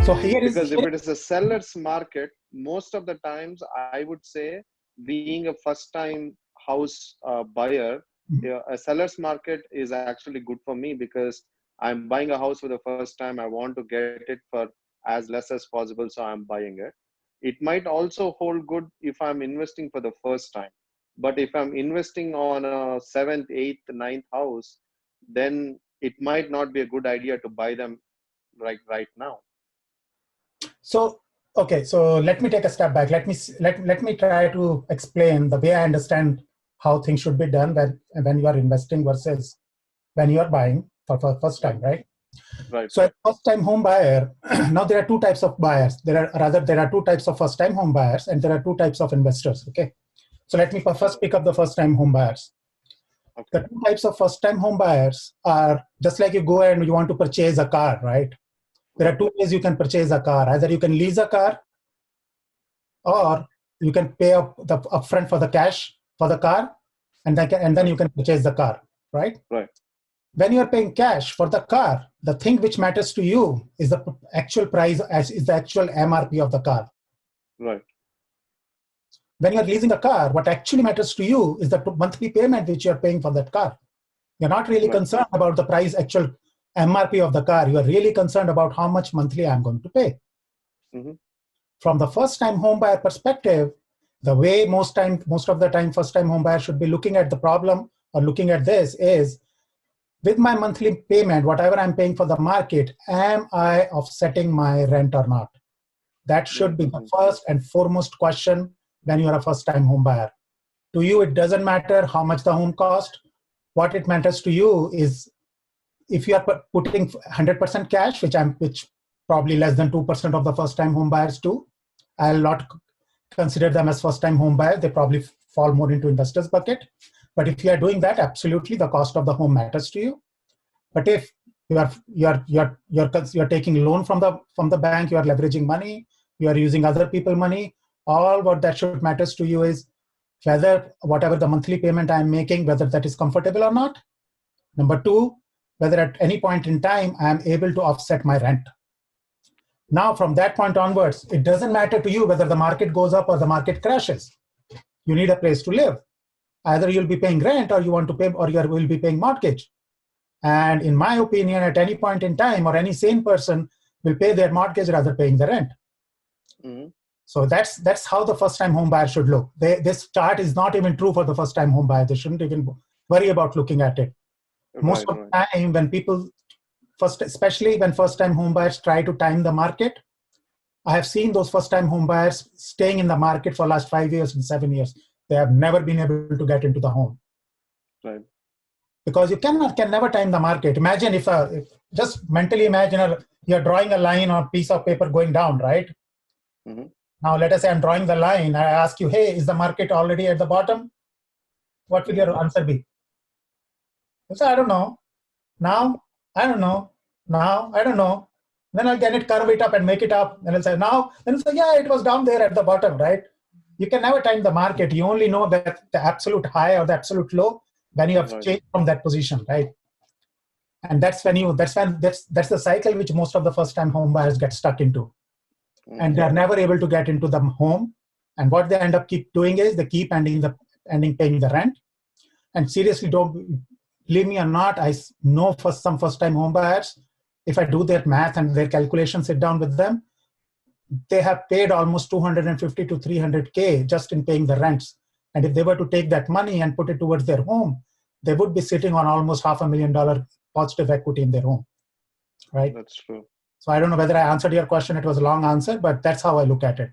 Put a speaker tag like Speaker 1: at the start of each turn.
Speaker 1: So here is
Speaker 2: Because if it is a seller's market, most of the times I would say, being a first time house buyer, a seller's market is actually good for me, because I'm buying a house for the first time. I want to get it for as less as possible, so I'm buying it. It might also hold good if I'm investing for the first time. But if I'm investing on a seventh, eighth, ninth house, then it might not be a good idea to buy them right now.
Speaker 1: So, okay, so let me take a step back. Let me try to explain the way I understand how things should be done when you are investing versus when you are buying for first time, right?
Speaker 2: Right.
Speaker 1: So, a first-time home buyer, now there are two types of buyers. There are two types of first-time home buyers, and there are two types of investors. Okay, so let me first pick up the first-time home buyers.
Speaker 2: Okay.
Speaker 1: The two types of first-time home buyers are just like you go and you want to purchase a car, right? There are two ways you can purchase a car. Either you can lease a car, or you can pay up the upfront for the cash for the car, and then you can purchase the car, right?
Speaker 2: Right.
Speaker 1: When you are paying cash for the car, the thing which matters to you is the actual price, is the actual MRP of the car.
Speaker 2: Right.
Speaker 1: When you're leasing a car, what actually matters to you is the monthly payment which you're paying for that car. You're not really concerned about the price, actual MRP of the car. You are really concerned about how much monthly I'm going to pay.
Speaker 2: Mm-hmm.
Speaker 1: From the first-time home buyer perspective, the way most of the time first-time home buyer should be looking at the problem or looking at this is, with my monthly payment, whatever I'm paying for the market, am I offsetting my rent or not? That should be the first and foremost question when you are a first-time home buyer. To you, it doesn't matter how much the home cost. What it matters to you is, if you are putting 100% cash, which probably less than 2% of the first-time home buyers do, I'll not consider them as first-time home buyers. They probably fall more into investors bucket. But if you are doing that, absolutely, the cost of the home matters to you. But if you're taking loan from the bank, you are leveraging money, you are using other people's money, all what that should matters to you is whether whatever the monthly payment I'm making, whether that is comfortable or not. Number two, whether at any point in time I am able to offset my rent. Now, from that point onwards, it doesn't matter to you whether the market goes up or the market crashes. You need a place to live. Either you'll be paying rent, or you want to pay, or you will be paying mortgage. And in my opinion, at any point in time, or any sane person will pay their mortgage rather paying the rent.
Speaker 2: Mm-hmm.
Speaker 1: So that's how the first-time home buyer should look. This chart is not even true for the first-time home buyer. They shouldn't even worry about looking at it. Most of the time, when people especially when first-time home buyers try to time the market, I have seen those first-time home buyers staying in the market for the last 5 years and 7 years. They have never been able to get into the home.
Speaker 2: Right.
Speaker 1: Because you can never time the market. Imagine if just mentally imagine you're drawing a line on a piece of paper going down, right?
Speaker 2: Mm-hmm.
Speaker 1: Now, let us say I'm drawing the line. I ask you, hey, is the market already at the bottom? What will your answer be? You say, I don't know. Now, I don't know. Now, I don't know. Then I'll get it, curve it up and make it up. And I'll say, now, then say, yeah, it was down there at the bottom, right? You can never time the market. You only know that the absolute high or the absolute low when you have changed from that position, right? And that's the cycle which most of the first-time home buyers get stuck into. And they're never able to get into the home. And what they end up keep doing is they keep ending paying the rent. And seriously, don't believe me or not, I know for some first-time home buyers, if I do their math and their calculations, sit down with them, they have paid almost 250 to 300K just in paying the rents. And if they were to take that money and put it towards their home, they would be sitting on almost $500,000 positive equity in their home, right?
Speaker 2: That's true.
Speaker 1: So I don't know whether I answered your question. It was a long answer, but that's how I look at it.